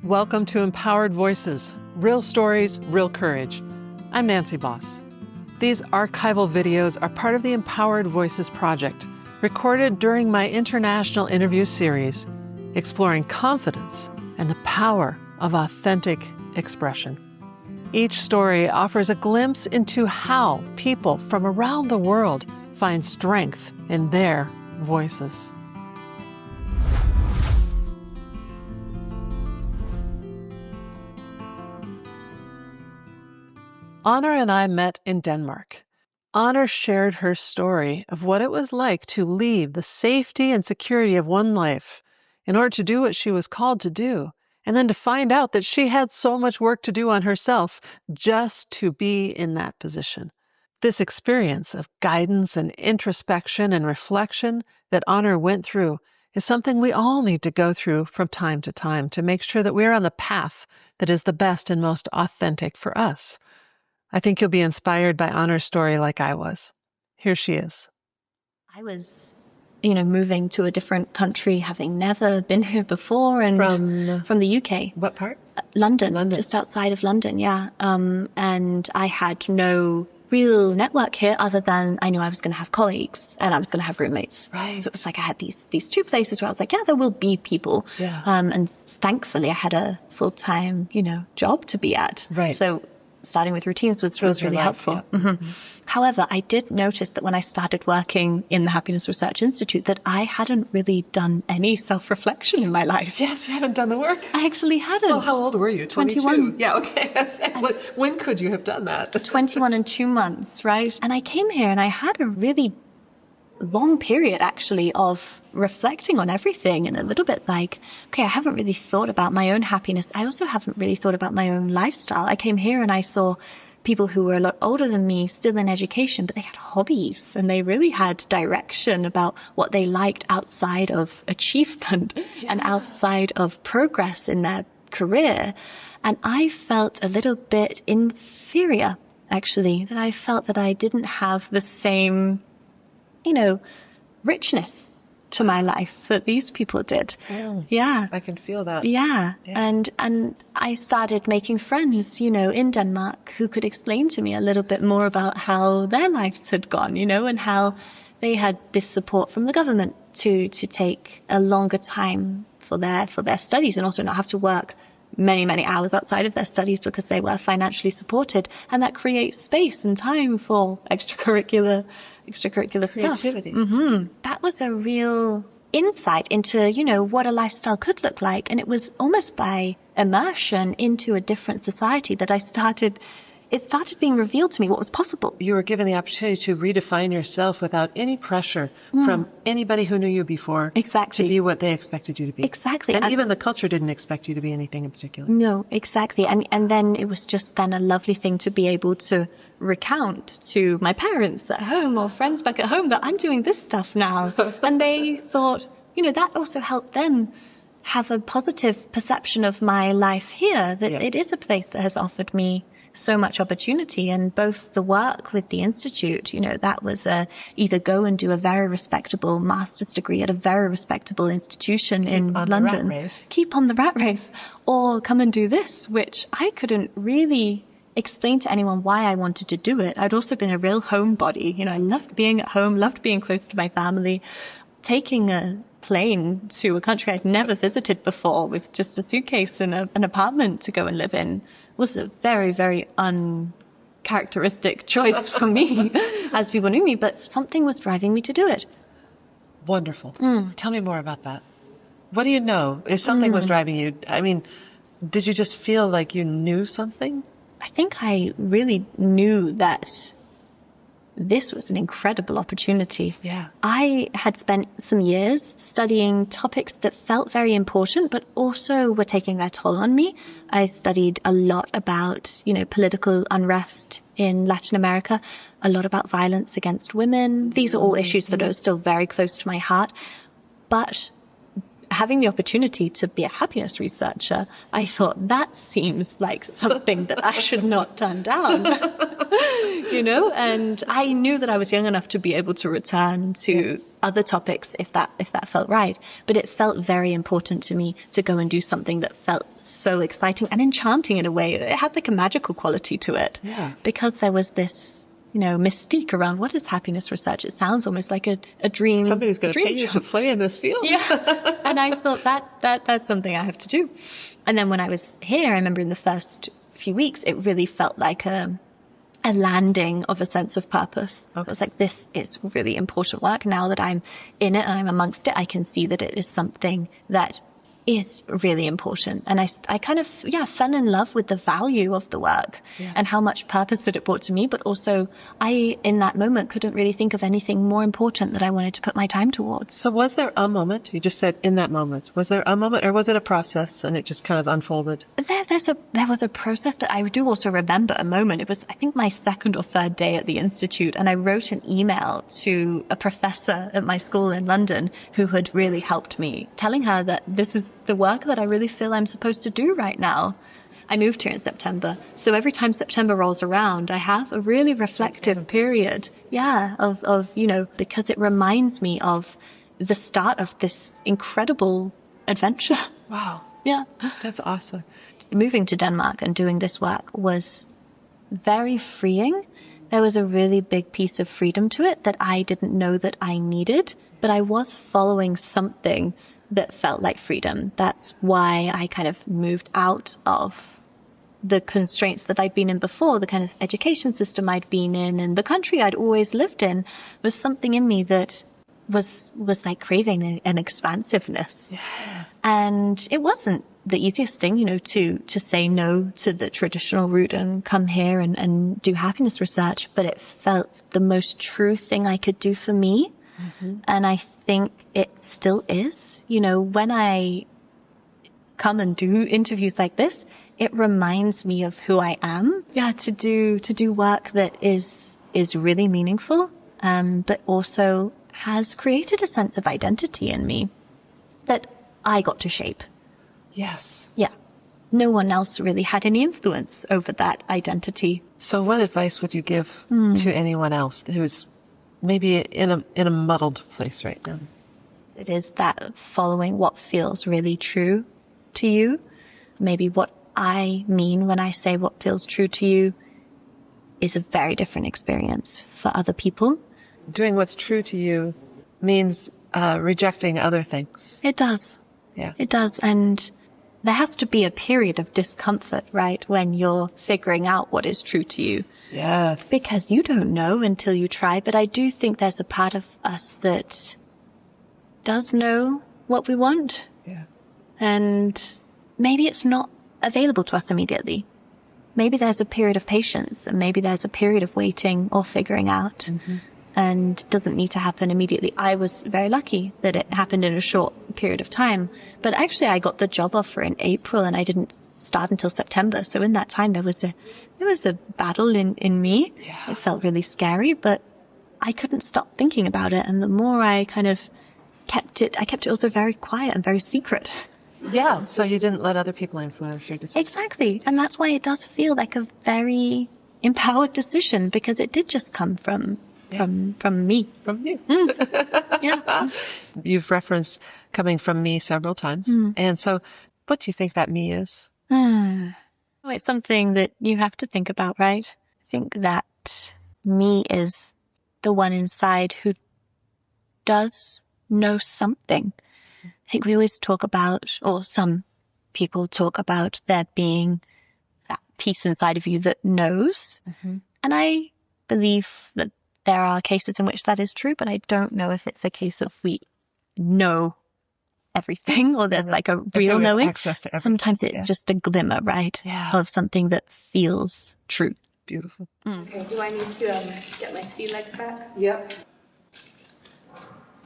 Welcome to Empowered Voices, real stories, real courage. I'm Nancy Boss. These archival videos are part of the Empowered Voices project, recorded during my international interview series, exploring confidence and the power of authentic expression. Each story offers a glimpse into how people from around the world find strength in their voices. Onor and I met in Denmark. Onor shared her story of what it was like to leave the safety and security of one life in order to do what she was called to do, and then to find out that she had so much work to do on herself just to be in that position. This experience of guidance and introspection and reflection that Onor went through is something we all need to go through from time to make sure that we're on the path that is the best and most authentic for us. I think you'll be inspired by Onor's story like I was. Here she is. I was, moving to a different country, having never been here before, and from the UK. What part? London, just outside of London, yeah. And I had no real network here other than I knew I was going to have colleagues and I was going to have roommates. Right. So it was like I had these two places where I was like, yeah, there will be people. Yeah. And thankfully I had a full-time, job to be at. Right. So starting with routines was really helpful. Yeah. Mm-hmm. However, I did notice that when I started working in the Happiness Research Institute that I hadn't really done any self-reflection in my life. Yes, you haven't done the work? I actually hadn't. Well, how old were you? 21. Yeah, okay. When could you have done that? 21 and 2 months, right? And I came here and I had a really long period actually of reflecting on everything and a little bit like, okay, I haven't really thought about my own happiness. I also haven't really thought about my own lifestyle. I came here and I saw people who were a lot older than me still in education, but they had hobbies and they really had direction about what they liked outside of achievement and outside of progress in their career. And I felt a little bit inferior, actually, that I felt that I didn't have the same richness to my life that these people did. Oh, yeah. I can feel that. Yeah. And I started making friends, in Denmark who could explain to me a little bit more about how their lives had gone, and how they had this support from the government to take a longer time for their studies and also not have to work many, many hours outside of their studies because they were financially supported. And that creates space and time for extracurricular stuff. Creativity. Mm-hmm. That was a real insight into, what a lifestyle could look like. And it was almost by immersion into a different society that it started being revealed to me what was possible. You were given the opportunity to redefine yourself without any pressure from anybody who knew you before. Exactly. To be what they expected you to be. Exactly. And even the culture didn't expect you to be anything in particular. No, exactly. And then it was just then a lovely thing to be able to recount to my parents at home or friends back at home that I'm doing this stuff now. And they thought, that also helped them have a positive perception of my life here, that It is a place that has offered me so much opportunity. And both the work with the Institute, that was either go and do a very respectable master's degree at a very respectable institution in London, keep on the rat race, or come and do this, which I couldn't really explain to anyone why I wanted to do it. I'd also been a real homebody. I loved being at home, loved being close to my family. Taking a plane to a country I'd never visited before with just a suitcase and an apartment to go and live in was a very, very uncharacteristic choice for me as people knew me, but something was driving me to do it. Wonderful. Tell me more about that. What do you know? If something was driving you, did you just feel like you knew something? I think I really knew that this was an incredible opportunity. Yeah. I had spent some years studying topics that felt very important, but also were taking their toll on me. I studied a lot about, political unrest in Latin America, a lot about violence against women. These are all issues that are still very close to my heart. But having the opportunity to be a happiness researcher, I thought that seems like something that I should not turn down, and I knew that I was young enough to be able to return to other topics if that felt right. But it felt very important to me to go and do something that felt so exciting and enchanting in a way. It had like a magical quality to it. Yeah. Because there was this, mystique around what is happiness research. It sounds almost like a dream. Somebody's going to pay you to play in this field. Yeah. And I thought that's something I have to do. And then when I was here, I remember in the first few weeks, it really felt like a landing of a sense of purpose. Okay. It was like, this is really important work. Now that I'm in it and I'm amongst it, I can see that it is something that is really important. And I kind of, fell in love with the value of the work and how much purpose that it brought to me. But also I, in that moment, couldn't really think of anything more important that I wanted to put my time towards. So was there a moment? You just said in that moment. Was there a moment, or was it a process and it just kind of unfolded? There was a process, but I do also remember a moment. It was, I think, my second or third day at the Institute. And I wrote an email to a professor at my school in London who had really helped me, telling her that this is the work that I really feel I'm supposed to do right now. I moved here in September. So every time September rolls around, I have a really reflective period. Yeah. Of, because it reminds me of the start of this incredible adventure. Wow. Yeah. That's awesome. Moving to Denmark and doing this work was very freeing. There was a really big piece of freedom to it that I didn't know that I needed, but I was following something that felt like freedom. That's why I kind of moved out of the constraints that I'd been in before, the kind of education system I'd been in, and the country I'd always lived in. Was something in me that was like craving an expansiveness. Yeah. And it wasn't the easiest thing, to say no to the traditional route and come here and do happiness research, but it felt the most true thing I could do for me. Mm-hmm. And I think it still is. When I come and do interviews like this, it reminds me of who I am. Yeah, to do work that is really meaningful, but also has created a sense of identity in me that I got to shape. Yes. Yeah. No one else really had any influence over that identity. So what advice would you give to anyone else who's maybe in a muddled place right now? It is that following what feels really true to you. Maybe what I mean when I say what feels true to you is a very different experience for other people. Doing what's true to you means rejecting other things. It does. Yeah. It does. And there has to be a period of discomfort, right, when you're figuring out what is true to you. Yes. Because you don't know until you try. But I do think there's a part of us that does know what we want. Yeah. And maybe it's not available to us immediately. Maybe there's a period of patience, and maybe there's a period of waiting or figuring out. Mm-hmm. And it doesn't need to happen immediately. I was very lucky that it happened in a short period of time. But actually, I got the job offer in April, and I didn't start until September. So in that time, there was a battle in me. Yeah. It felt really scary, but I couldn't stop thinking about it. And the more I kind of kept it also very quiet and very secret. Yeah, so you didn't let other people influence your decision. Exactly. And that's why it does feel like a very empowered decision, because it did just come from me. From you. Yeah. You've referenced coming from me several times. And so what do you think that me is? Oh, it's something that you have to think about, right? I think that me is the one inside who does know something. I think we always talk about, or some people talk about, there being that piece inside of you that knows. Mm-hmm. And I believe that there are cases in which that is true, but I don't know if it's a case of we know everything or there's like a real knowing. Access to everything. Sometimes it's just a glimmer, right? Yeah. Of something that feels true. Beautiful. Okay, do I need to get my sea legs back? Yep.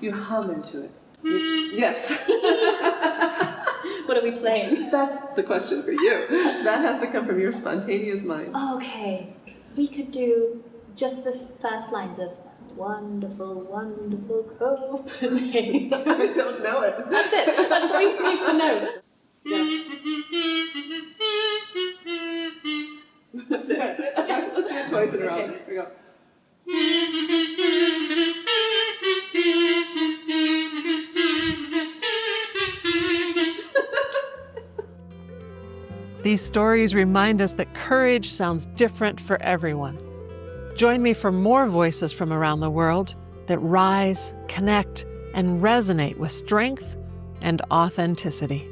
You hum into it. Yes. What are we playing? That's the question for you. That has to come from your spontaneous mind. Okay. We could do just the first lines of wonderful, wonderful Copenhagen. I don't know it. That's it. That's what we need to know. Yeah. That's it. That's it. Yes. Let's do it twice in a row. Okay. Here we go. These stories remind us that courage sounds different for everyone. Join me for more voices from around the world that rise, connect, and resonate with strength and authenticity.